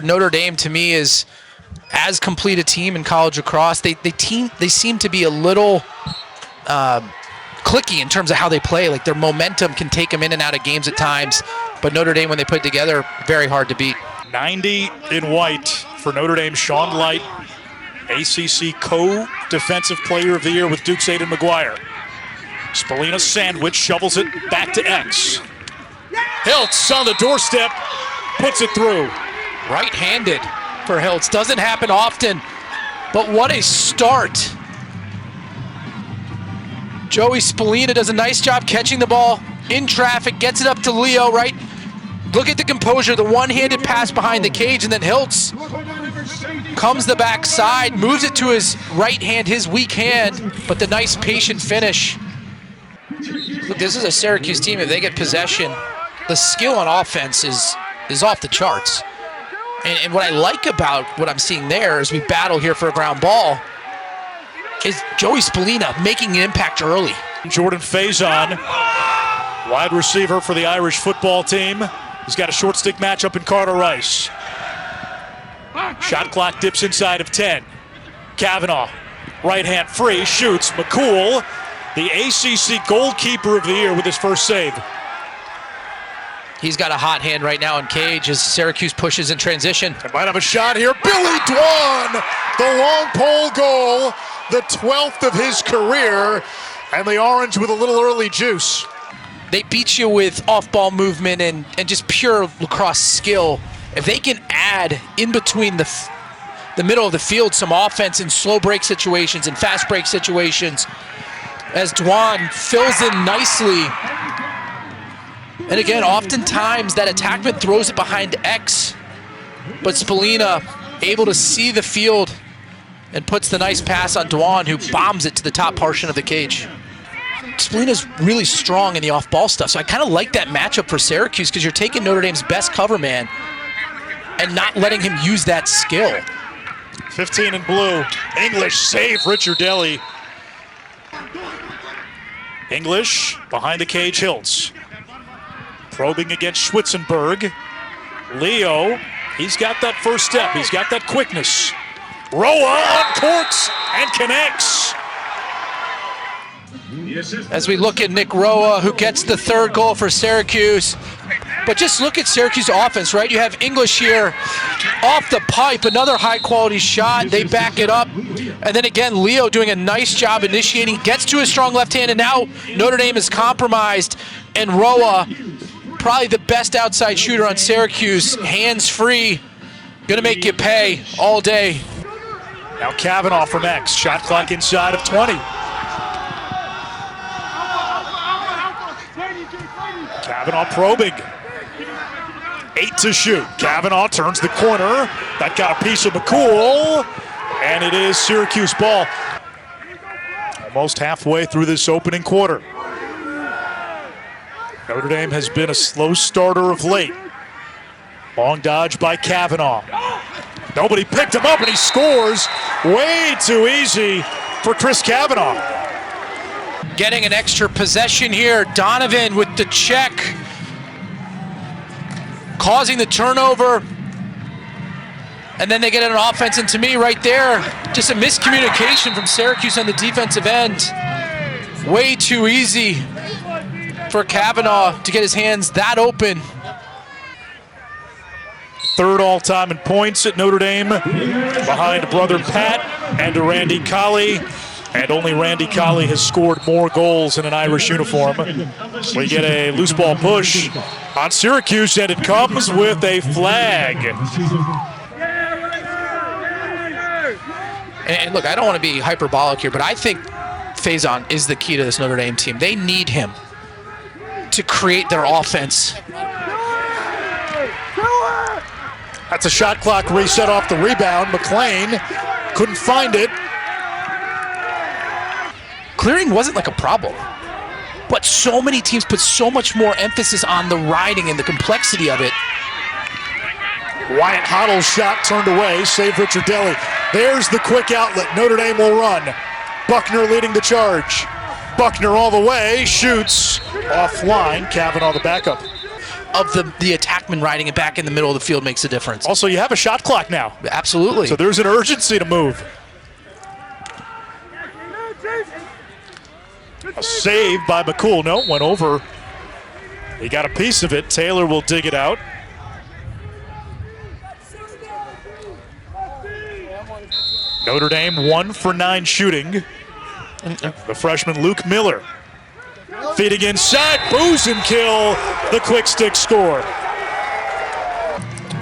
Notre Dame, to me, is as complete a team in college lacrosse. They seem to be a little clicky in terms of how they play. Like, their momentum can take them in and out of games at times. But Notre Dame, when they put it together, very hard to beat. 90 in white for Notre Dame. Sean Light, ACC co-defensive player of the year with Duke's Aiden McGuire. Spallina sandwich, shovels it back to X. Hiltz on the doorstep, puts it through. Right-handed for Hiltz. Doesn't happen often, but what a start. Joey Spallina does a nice job catching the ball in traffic, gets it up to Leo, right? Look at the composure, the one-handed pass behind the cage, and then Hiltz comes the backside, moves it to his right hand, his weak hand, but the nice patient finish. Look, this is a Syracuse team. If they get possession, the skill on offense is off the charts. And what I like about what I'm seeing there as we battle here for a ground ball is Joey Spallina making an impact early. Jordan Faison, wide receiver for the Irish football team. He's got a short stick matchup in Carter Rice. Shot clock dips inside of 10. Kavanaugh, right hand free, shoots. McCool, the ACC goalkeeper of the year with his first save. He's got a hot hand right now in cage as Syracuse pushes in transition. They might have a shot here. Billy Dwan, the long pole goal, the 12th of his career, and the Orange with a little early juice. They beat you with off-ball movement and just pure lacrosse skill. If they can add in between the middle of the field some offense in slow break situations and fast break situations, as Dwan fills in nicely. And again, oftentimes that attackman throws it behind X, but Spallina able to see the field and puts the nice pass on Dwan, who bombs it to the top portion of the cage. Spallina's really strong in the off-ball stuff, so I kind of like that matchup for Syracuse because you're taking Notre Dame's best cover man and not letting him use that skill. 15 in blue. English save Richard Deli. English behind the cage, Hiltz. Probing against Schwitzenberg. Leo, he's got that first step. He's got that quickness. Roa on courts and connects. As we look at Nick Roa, who gets the third goal for Syracuse. But just look at Syracuse offense, right? You have English here off the pipe, another high-quality shot. They back it up. And then again, Leo doing a nice job initiating, gets to his strong left hand, and now Notre Dame is compromised. And Roa, probably the best outside shooter on Syracuse, hands-free, gonna make you pay all day. Now Kavanaugh from X, shot clock inside of 20. Kavanaugh probing. 8 to shoot. Kavanaugh turns the corner. That got a piece of McCool, and it is Syracuse ball. Almost halfway through this opening quarter. Notre Dame has been a slow starter of late. Long dodge by Kavanaugh. Nobody picked him up, and he scores. Way too easy for Chris Kavanaugh. Getting an extra possession here. Donovan with the check, causing the turnover. And then they get an offense, and to me right there, just a miscommunication from Syracuse on the defensive end. Way too easy for Kavanaugh to get his hands that open. Third all-time in points at Notre Dame, behind brother Pat and Randy Colley. And only Randy Colley has scored more goals in an Irish uniform. We get a loose ball push on Syracuse, and it comes with a flag. And look, I don't want to be hyperbolic here, but I think Faison is the key to this Notre Dame team. They need him to create their offense. That's a shot clock reset off the rebound. McLean couldn't find it. Clearing wasn't like a problem, but so many teams put so much more emphasis on the riding and the complexity of it. Wyatt Hoddle's shot turned away, save Richard Deli. There's the quick outlet. Notre Dame will run. Buckner leading the charge. Buckner all the way, shoots offline. Kavanaugh the backup. of the attackman riding it back in the middle of the field makes a difference. Also, you have a shot clock now. Absolutely. So there's an urgency to move. A save by McCool. No, went over. He got a piece of it. Taylor will dig it out. Notre Dame 1 for 9 shooting. The freshman Luke Miller feeding inside. Buzenkill, the quick stick score.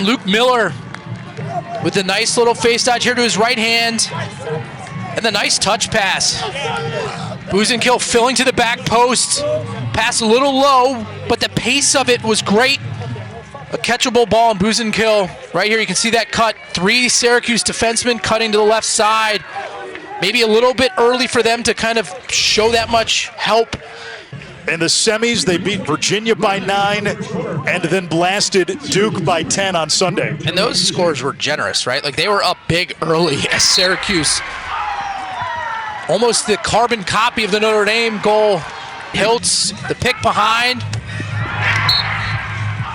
Luke Miller with a nice little face dodge here to his right hand. And the nice touch pass. Buzenkill filling to the back post. Pass a little low, but the pace of it was great. A catchable ball, and Buzenkill right here. You can see that cut. 3 Syracuse defensemen cutting to the left side. Maybe a little bit early for them to kind of show that much help. In the semis, they beat Virginia by 9 and then blasted Duke by 10 on Sunday. And those scores were generous, right? Like, they were up big early as Syracuse. Almost the carbon copy of the Notre Dame goal. Hiltz, the pick behind.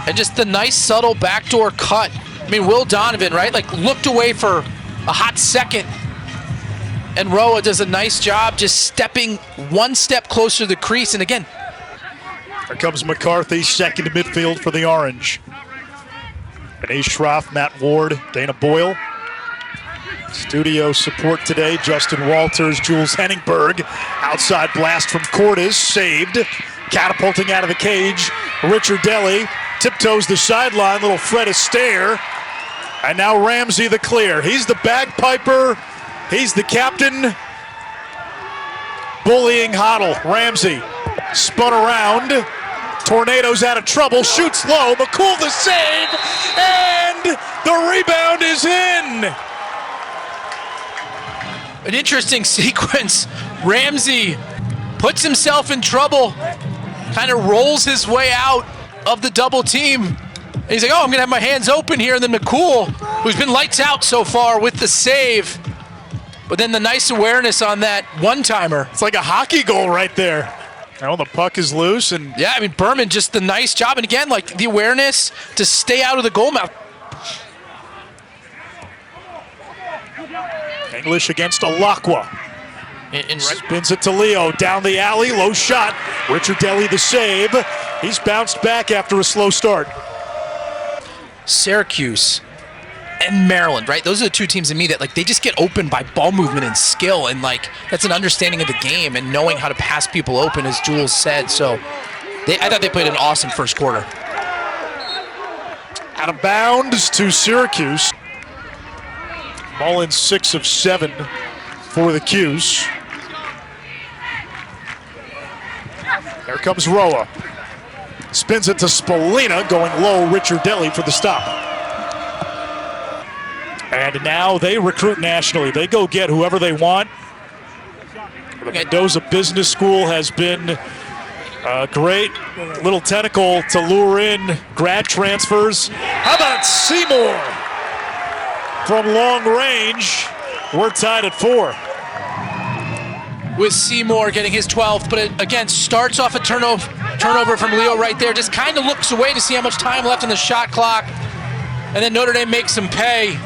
And just the nice subtle backdoor cut. I mean, Will Donovan, right? Like, looked away for a hot second. And Roa does a nice job just stepping one step closer to the crease. And again, here comes McCarthy, second to midfield for the Orange. Anae Schroff, Matt Ward, Dana Boyle. Studio support today, Justin Walters, Jules Henningberg. Outside blast from Cordes, saved. Catapulting out of the cage, Richard Deli. Tiptoes the sideline, little Fred Astaire. And now Ramsey the clear. He's the bagpiper. He's the captain. Bullying Hoddle. Ramsey spun around. Tornado's out of trouble. Shoots low. McCool the save. And the rebound is in. an interesting sequence. Ramsey puts himself in trouble, kind of rolls his way out of the double team. And he's like, oh, I'm going to have my hands open here. And then McCool, who's been lights out so far with the save. But then the nice awareness on that one-timer. It's like a hockey goal right there. Now the puck is loose. And yeah, I mean, Berman, just the nice job. And again, like the awareness to stay out of the goal mouth. English against Alakwa. Spins it to Leo, down the alley, low shot. Richard Deli the save. He's bounced back after a slow start. Syracuse and Maryland, right? Those are the two teams to me that like they just get open by ball movement and skill, and like that's an understanding of the game and knowing how to pass people open, as Jules said. So I thought they played an awesome first quarter. Out of bounds to Syracuse. Ball in 6 of 7 for the Qs. There comes Roa. Spins it to Spolina, going low, Richard Deli for the stop. And now they recruit nationally. They go get whoever they want. The Mendoza Business School has been a great little tentacle to lure in grad transfers. How about Seymour? From long range, we're tied at 4. With Seymour getting his 12th, but it again starts off a turnover from Leo right there. Just kind of looks away to see how much time left on the shot clock. And then Notre Dame makes him pay.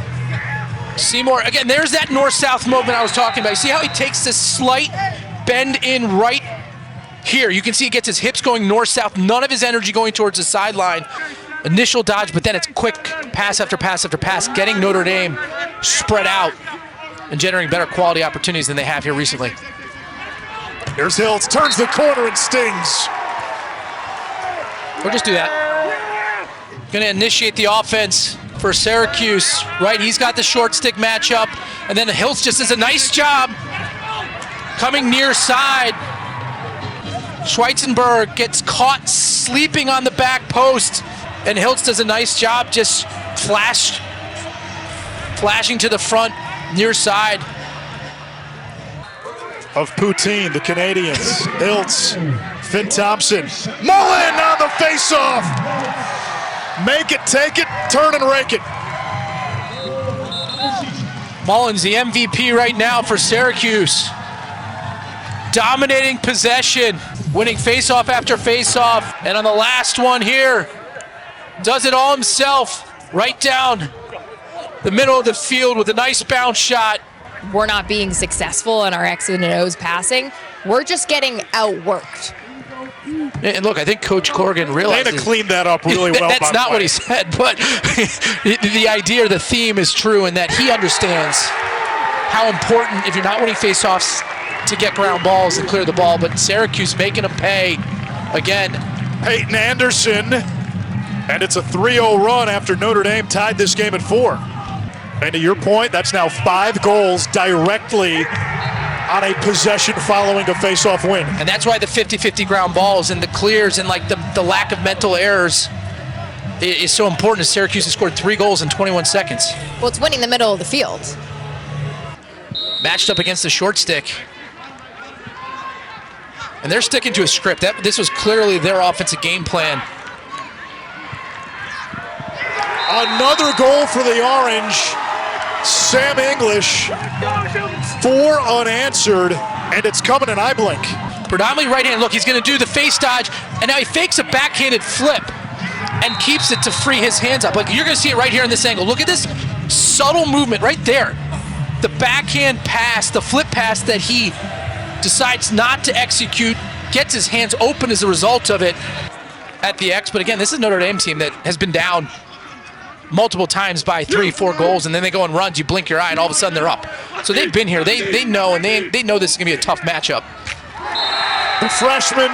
Seymour, again, there's that north-south movement I was talking about. You see how he takes this slight bend in right here. You can see he gets his hips going north-south, none of his energy going towards the sideline. Initial dodge, but then it's quick pass after pass after pass, getting Notre Dame spread out and generating better quality opportunities than they have here recently. Here's Hiltz, turns the corner and stings. We'll just do that. Gonna initiate the offense for Syracuse, right? He's got the short stick matchup, and then Hiltz just does a nice job coming near side. Schweitzenberg gets caught sleeping on the back post, and Hiltz does a nice job just flashing to the front, near side. Of Poutine, the Canadians. Hiltz, Finn Thompson. Mullen on the face-off. Make it, take it, turn and rake it. Mullen's the MVP right now for Syracuse. Dominating possession, winning face-off after face-off. And on the last one here, Does it all himself, right down the middle of the field with a nice bounce shot. We're not being successful in our X's and O's passing. We're just getting outworked. And look, I think Coach Corrigan realizes... They cleaned that up really well. That's not what he said, but the idea, the theme is true in that he understands how important, if you're not winning faceoffs, to get ground balls and clear the ball. But Syracuse making them pay again. Peyton Anderson, and it's a 3-0 run after Notre Dame tied this game at 4. And to your point, that's now 5 goals directly on a possession following a face-off win. And that's why the 50-50 ground balls and the clears and like the lack of mental errors is so important, as Syracuse has scored 3 goals in 21 seconds. Well, it's winning the middle of the field. Matched up against the short stick. And they're sticking to a script. This was clearly their offensive game plan. Another goal for the Orange. Sam English, 4 unanswered, and it's coming in eye blink. Predominantly right hand. Look, he's going to do the face dodge, and now he fakes a backhanded flip and keeps it to free his hands up. Like, you're going to see it right here in this angle. Look at this subtle movement right there. The backhand pass, the flip pass that he decides not to execute, gets his hands open as a result of it at the X. But again, this is a Notre Dame team that has been down multiple times by 3-4 goals, and then they go and runs, you blink your eye, and all of a sudden they're up. So they've been here. They know, and they know this is going to be a tough matchup. The freshman,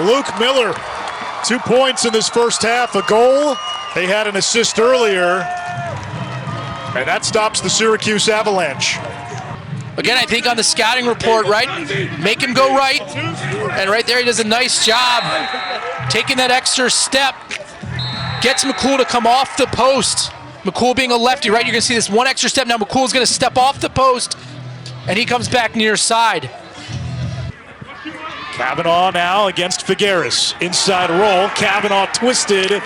Luke Miller, 2 points in this first half, a goal. They had an assist earlier, and that stops the Syracuse Avalanche. Again, I think on the scouting report, right, make him go right, and right there he does a nice job taking that extra step. Gets McCool to come off the post. McCool being a lefty, right? You're going to see this one extra step. Now McCool's going to step off the post, and he comes back near side. Kavanaugh now against Figueres. Inside roll. Kavanaugh twisted.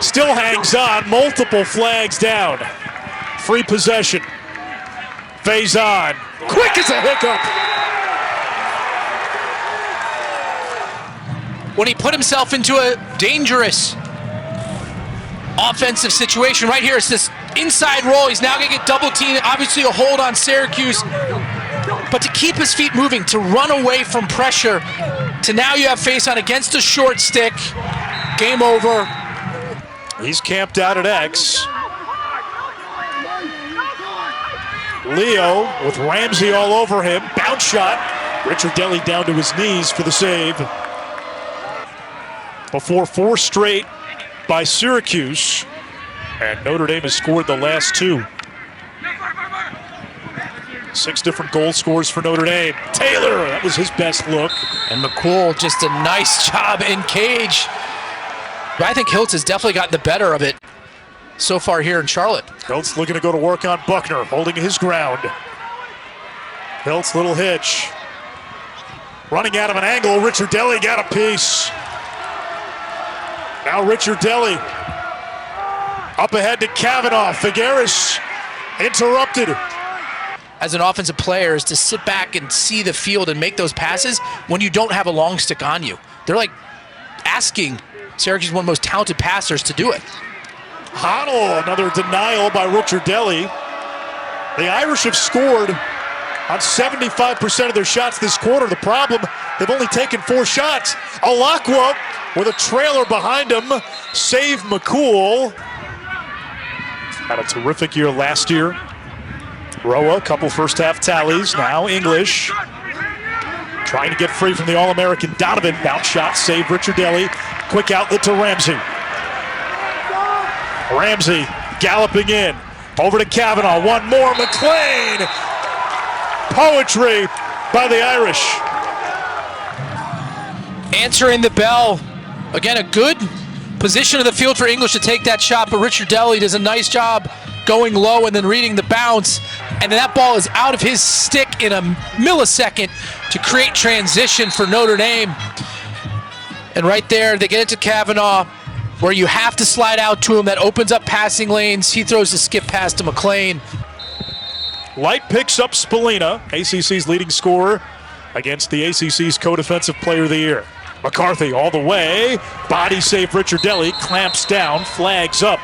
Still hangs on. Multiple flags down. Free possession. Faison. Quick as a hiccup. When he put himself into a dangerous offensive situation right here, it's this inside roll. He's now going to get double teamed. Obviously a hold on Syracuse, but to keep his feet moving, to run away from pressure, to now you have Faison against a short stick. Game over. He's camped out at X. Leo with Ramsey all over him. Bounce shot. Richard Deli down to his knees for the save. Before 4 straight by Syracuse, and Notre Dame has scored the last 2. 6 different goal scores for Notre Dame. Taylor, that was his best look. And McCool, just a nice job in cage. But I think Hiltz has definitely gotten the better of it so far here in Charlotte. Hiltz looking to go to work on Buckner, holding his ground. Hiltz, little hitch. Running out of an angle, Richard Deli got a piece. Now Richard Deli up ahead to Kavanaugh. Figueres interrupted. As an offensive player, is to sit back and see the field and make those passes when you don't have a long stick on you. They're like asking Syracuse, one of the most talented passers, to do it. Hoddle, another denial by Richard Deli. The Irish have scored on 75% of their shots this quarter. The problem, they've only taken 4 shots. Alakwa with a trailer behind him. Save McCool. Had a terrific year last year. Roa, couple first half tallies. Now English. Trying to get free from the All-American Donovan. Bounce shot, save Richard Deli. Quick outlet to Ramsey. Ramsey galloping in. Over to Kavanaugh. One more. McLean. Poetry by the Irish. Answering the bell. Again, a good position of the field for English to take that shot, but Richard Deli does a nice job going low and then reading the bounce. And then that ball is out of his stick in a millisecond to create transition for Notre Dame. And right there, they get it to Kavanaugh, where you have to slide out to him. That opens up passing lanes. He throws the skip pass to McLean. Light picks up Spallina, ACC's leading scorer, against the ACC's co-defensive player of the year. McCarthy all the way. Body save Richard Deli. Clamps down. Flags up.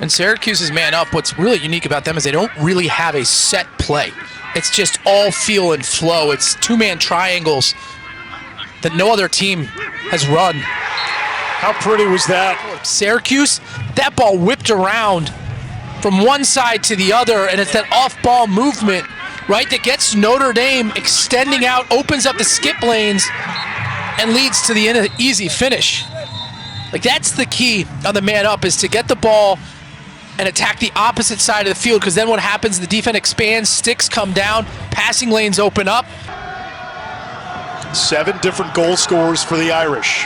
And Syracuse's man up, what's really unique about them is they don't really have a set play. It's just all feel and flow. It's two-man triangles that no other team has run. How pretty was that? Syracuse, that ball whipped around from one side to the other, and it's that off-ball movement, right, that gets Notre Dame extending out, opens up the skip lanes, and leads to the easy finish. Like, that's the key on the man up, is to get the ball and attack the opposite side of the field, because then what happens, the defense expands, sticks come down, passing lanes open up. 7 different goal scorers for the Irish.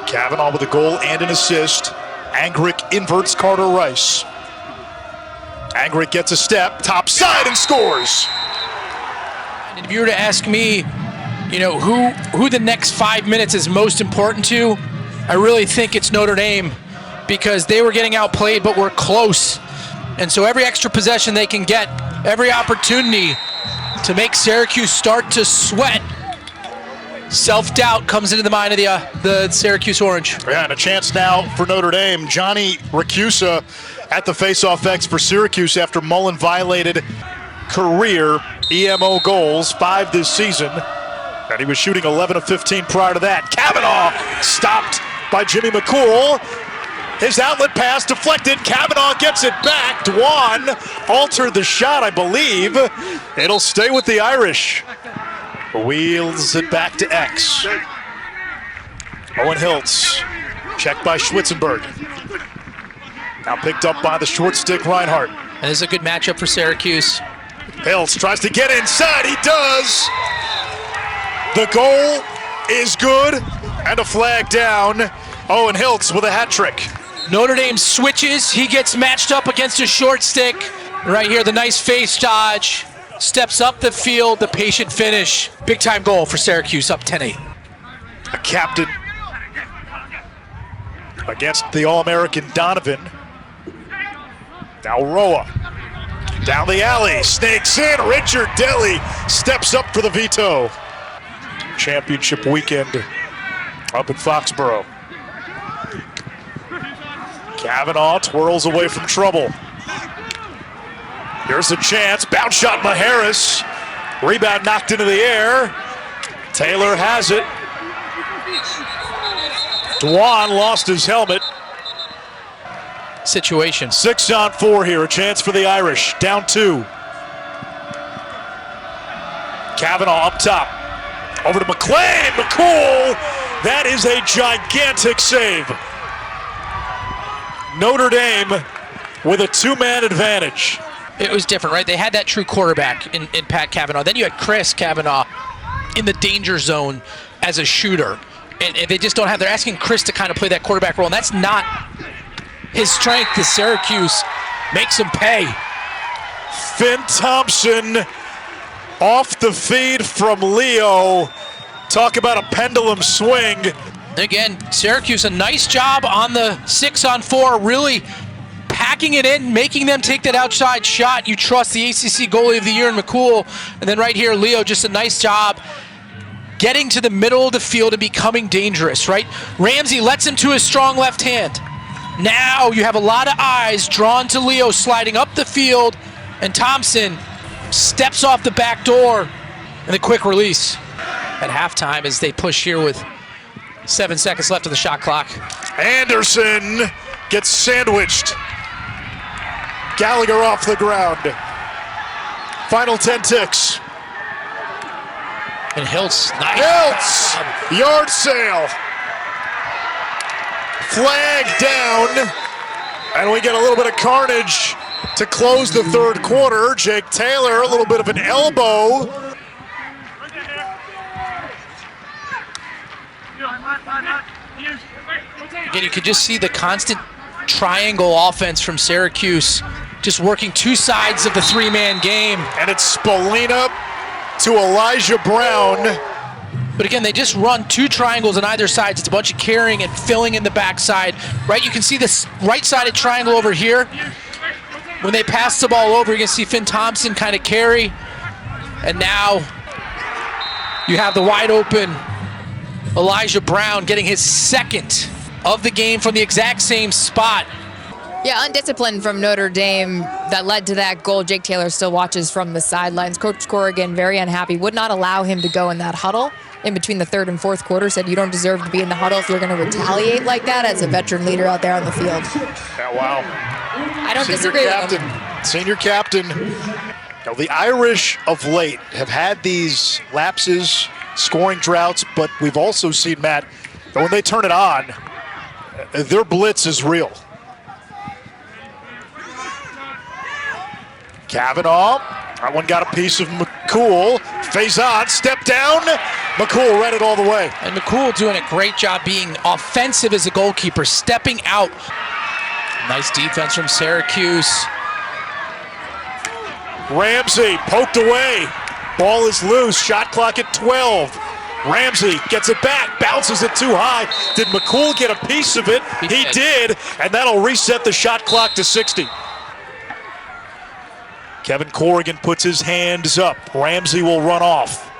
Kavanaugh with a goal and an assist. Angrick inverts Carter Rice. Angrick gets a step, top side, and scores. And if you were to ask me, you know, who the next 5 minutes is most important to, I really think it's Notre Dame, because they were getting outplayed but were close. And so every extra possession they can get, every opportunity to make Syracuse start to sweat, self-doubt comes into the mind of the Syracuse Orange. Yeah, and a chance now for Notre Dame. Johnny Racusa at the face-off X for Syracuse after Mullen violated career EMO goals, 5 this season. And he was shooting 11 of 15 prior to that. Kavanaugh stopped by Jimmy McCool. His outlet pass deflected. Kavanaugh gets it back. Dwan altered the shot, I believe. It'll stay with the Irish. Wheels it back to X. Owen Hiltz. Checked by Schwitzenberg. Now picked up by the short stick Reinhardt. And this is a good matchup for Syracuse. Hiltz tries to get inside. He does. The goal is good. And a flag down. Owen Hiltz with a hat trick. Notre Dame switches. He gets matched up against a short stick. Right here, the nice face dodge. Steps up the field, the patient finish. Big time goal for Syracuse, up 10-8. A captain against the All-American Donovan. Now Roa. Down the alley, snakes in. Richard Deli steps up for the veto. Championship weekend up in Foxborough. Kavanaugh twirls away from trouble. Here's a chance, bounce shot by Harris. Rebound knocked into the air. Taylor has it. Dwan lost his helmet. Situation. 6-on-4 here, a chance for the Irish, down 2. Kavanaugh up top, over to McClain, McCool. That is a gigantic save. Notre Dame with a 2-man advantage. It was different, right? They had that true quarterback in Pat Kavanaugh. Then you had Chris Kavanaugh in the danger zone as a shooter. And they just don't have, they're asking Chris to kind of play that quarterback role, and that's not his strength. The Syracuse makes him pay. Finn Thompson off the feed from Leo. Talk about a pendulum swing. Again, Syracuse, a nice job on the 6-on-4, really packing it in, making them take that outside shot. You trust the ACC goalie of the year in McCool. And then right here, Leo, just a nice job getting to the middle of the field and becoming dangerous, right? Ramsey lets him to his strong left hand. Now you have a lot of eyes drawn to Leo sliding up the field, and Thompson steps off the back door, and the quick release at halftime as they push here with 7 seconds left of the shot clock. Anderson gets sandwiched. Gallagher off the ground. Final 10 ticks. And Hiltz, nice. Hiltz, yard sale. Flag down. And we get a little bit of carnage to close the third quarter. Jake Taylor, a little bit of an elbow. Again, you could just see the constant triangle offense from Syracuse, just working 2 sides of the 3-man game. And it's Spallina to Elijah Brown. But again, they just run 2 triangles on either side. It's a bunch of carrying and filling in the backside, right? You can see this right-sided triangle over here. When they pass the ball over, you can see Finn Thompson kind of carry. And now You have the wide open Elijah Brown getting his second of the game from the exact same spot. Yeah, undisciplined from Notre Dame that led to that goal. Jake Taylor still watches from the sidelines. Coach Corrigan, very unhappy, would not allow him to go in that huddle in between the third and fourth quarter. Said you don't deserve to be in the huddle if you're going to retaliate like that as a veteran leader out there on the field. Yeah, wow. I don't disagree with him. Senior captain. Now, the Irish of late have had these lapses, scoring droughts, but we've also seen, Matt, that when they turn it on, their blitz is real. Kavanaugh, that one got a piece of McCool. Faison, step down. McCool read it all the way. And McCool doing a great job being offensive as a goalkeeper, stepping out. Nice defense from Syracuse. Ramsey poked away. Ball is loose. Shot clock at 12. Ramsey gets it back, bounces it too high. Did McCool get a piece of it? He did, and that'll reset the shot clock to 60. Kevin Corrigan puts his hands up. Ramsey will run off.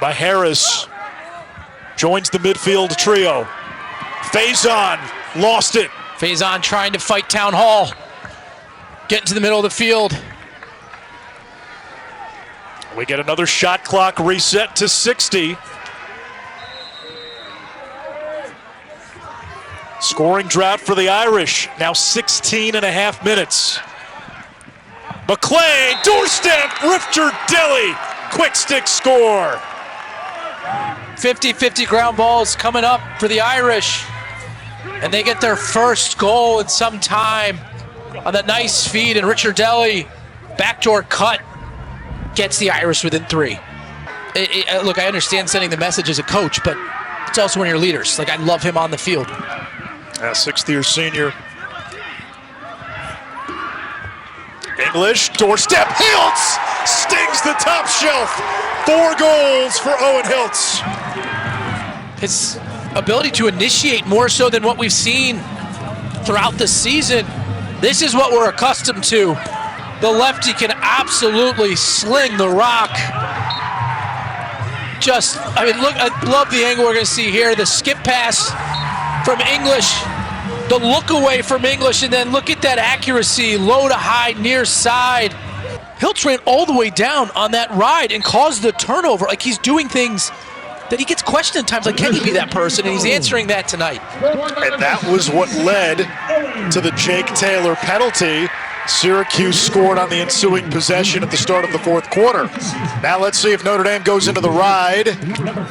By Harris. Joins the midfield trio. Faison lost it. Faison trying to fight Town Hall. Getting to the middle of the field. We get another shot clock reset to 60. Scoring drought for the Irish, now 16 and a half minutes. McClain, doorstep, Richard Deli, quick stick score. 50-50 ground balls coming up for the Irish. And they get their first goal in some time on that nice feed, and Richard Deli, backdoor cut, gets the Irish within 3. Look, I understand sending the message as a coach, but it's also one of your leaders. Like, I love him on the field. Sixth-year senior. English, doorstep, Hiltz stings the top shelf. 4 goals for Owen Hiltz. His ability to initiate more so than what we've seen throughout the season. This is what we're accustomed to. The lefty can absolutely sling the rock. Look, I love the angle we're going to see here. The skip pass from English, the look away from English, and then look at that accuracy, low to high, near side. Hiltz ran all the way down on that ride and caused the turnover. Like, he's doing things that he gets questioned at times, like, can he be that person? And he's answering that tonight. And that was what led to the Jake Taylor penalty. Syracuse scored on the ensuing possession at the start of the fourth quarter. Now let's see if Notre Dame goes into the ride.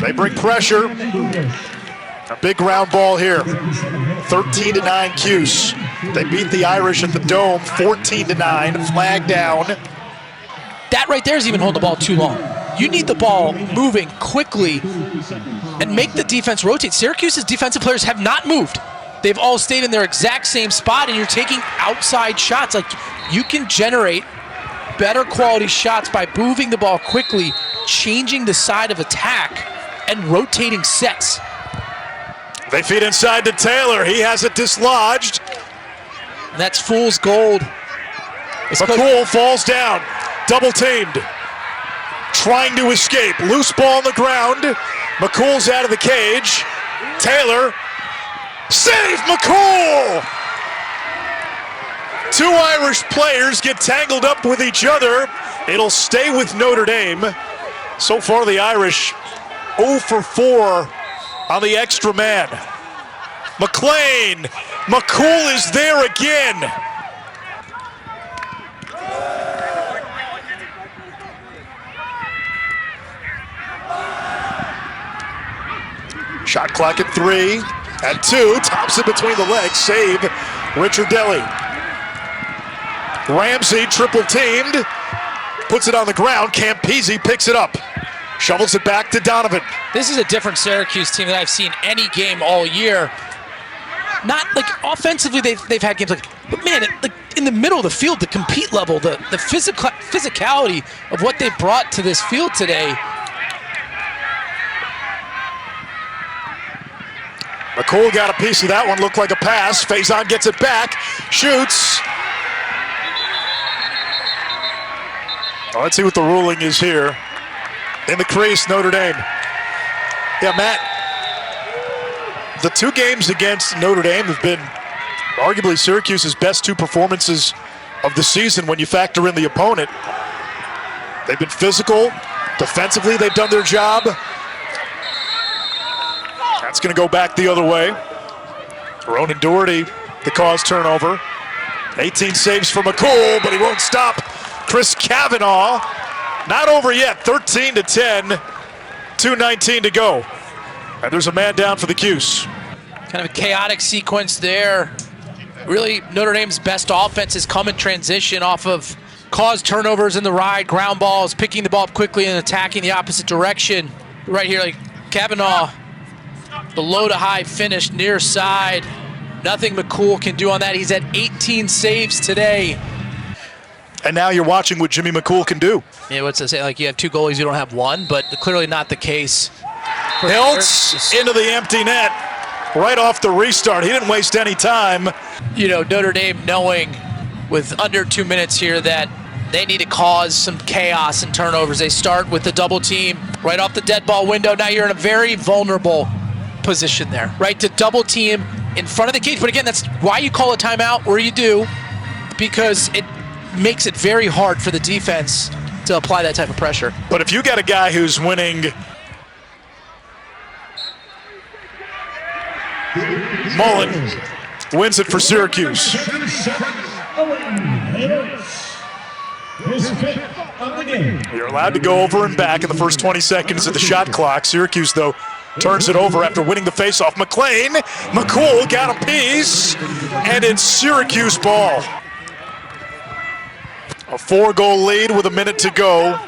They bring pressure. A big ground ball here. 13-9 Cuse. They beat the Irish at the Dome 14-9. Flag down. That right there is even holding the ball too long. You need the ball moving quickly and make the defense rotate. Syracuse's defensive players have not moved. They've all stayed in their exact same spot, and you're taking outside shots. Like, you can generate better quality shots by moving the ball quickly, changing the side of attack, and rotating sets. They feed inside to Taylor. He has it dislodged. And that's fool's gold. McCool falls down. Double teamed. Trying to escape. Loose ball on the ground. McCool's out of the cage. Taylor. Save McCool! 2 Irish players get tangled up with each other. It'll stay with Notre Dame. So far, the Irish 0 for 4 on the extra man. McClain. McCool is there again. Shot clock at 3. At 2, tops it between the legs, save Richard Deli. Ramsey triple teamed, puts it on the ground. Campese picks it up, shovels it back to Donovan. This is a different Syracuse team that I've seen any game all year. Not like offensively, they've had games like, but man, like in the middle of the field, the compete level, the physicality of what they brought to this field today. McCool got a piece of that one, looked like a pass. Faison gets it back, shoots. Let's see what the ruling is here. in the crease, Notre Dame. Yeah, Matt, the two games against Notre Dame have been arguably Syracuse's best two performances of the season when you factor in the opponent. They've been physical. Defensively, they've done their job. That's going to go back the other way. Ronan Doherty, the cause turnover. 18 saves for McCool, but he won't stop Chris Kavanaugh. Not over yet, 13-10, 2:19 to go. And there's a man down for the Cuse. Kind of a chaotic sequence there. Really, Notre Dame's best offense has come in transition off of caused turnovers in the ride, ground balls, picking the ball up quickly and attacking the opposite direction. Right here, like Kavanaugh, the low to high finish near side. Nothing McCool can do on that. He's at 18 saves today. And now you're watching what Jimmy McCool can do. Yeah, what's it say? Like you have two goalies, you don't have one, but clearly not the case. Hiltz into the empty net right off the restart. He didn't waste any time. You know, Notre Dame knowing with under 2 minutes here that they need to cause some chaos and turnovers. They start with the double team right off the dead ball window. Now you're in a very vulnerable position there, right? To double team in front of the cage. But again, that's why you call a timeout where you do, because it makes it very hard for the defense to apply that type of pressure. But if you got a guy who's winning, Mullen wins it for Syracuse. You're allowed to go over and back in the first 20 seconds of the shot clock. Syracuse, though, turns it over after winning the faceoff. McCool got a piece, and it's Syracuse ball. A 4-goal lead with a minute to go.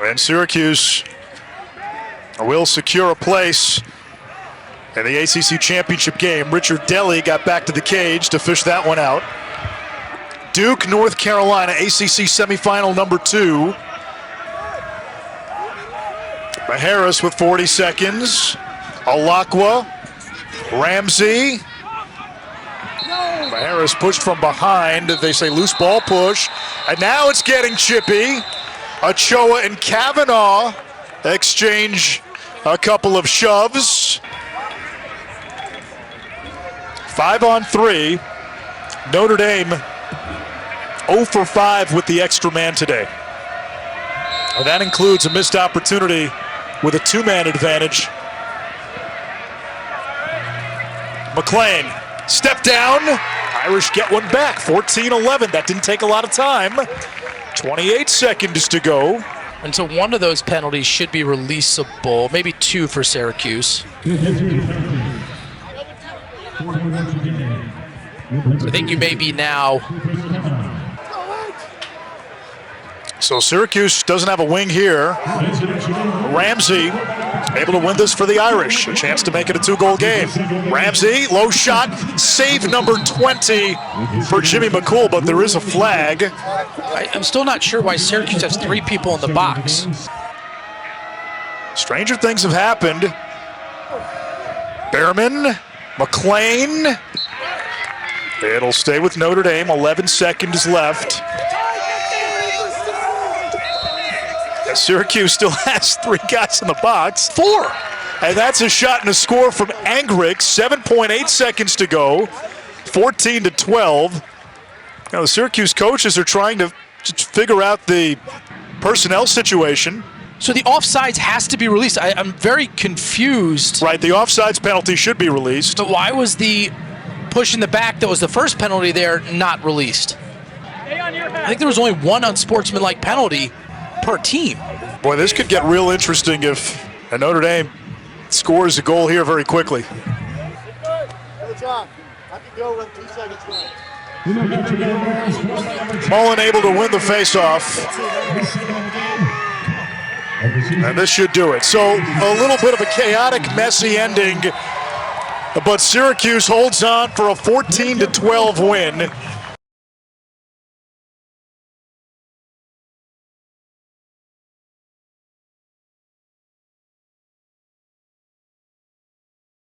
And Syracuse will secure a place in the ACC championship game. Richard Delly got back to the cage to fish that one out. Duke, North Carolina, ACC Semifinal number 2. Maharis with 40 seconds. Alakwa, Ramsey. Maharis pushed from behind. They say loose ball push. And now it's getting chippy. Ochoa and Kavanaugh exchange a couple of shoves. 5-on-3. Notre Dame 0 for 5 with the extra man today. And that includes a missed opportunity with a 2-man advantage. McLean, step down. Irish get one back, 14-11. That didn't take a lot of time. 28 seconds to go. And so one of those penalties should be releasable, maybe 2 for Syracuse. I think you may be now. So Syracuse doesn't have a wing here. Ramsey able to win this for the Irish. A chance to make it a 2-goal game. Ramsey, low shot, save number 20 for Jimmy McCool, but there is a flag. I'm still not sure why Syracuse has 3 people in the box. Stranger things have happened. Behrman, McLean. It'll stay with Notre Dame, 11 seconds left. Syracuse still has 3 guys in the box. 4. And that's a shot and a score from Angrick. 7.8 seconds to go. 14-12. Now the Syracuse coaches are trying to figure out the personnel situation. So the offsides has to be released. I'm very confused. Right, the offsides penalty should be released. But why was the push in the back that was the first penalty there not released? I think there was only 1 unsportsmanlike penalty per team. Boy, this could get real interesting if Notre Dame scores a goal here very quickly. Mullen able to win the faceoff. And this should do it. So a little bit of a chaotic, messy ending, but Syracuse holds on for a 14-12 win.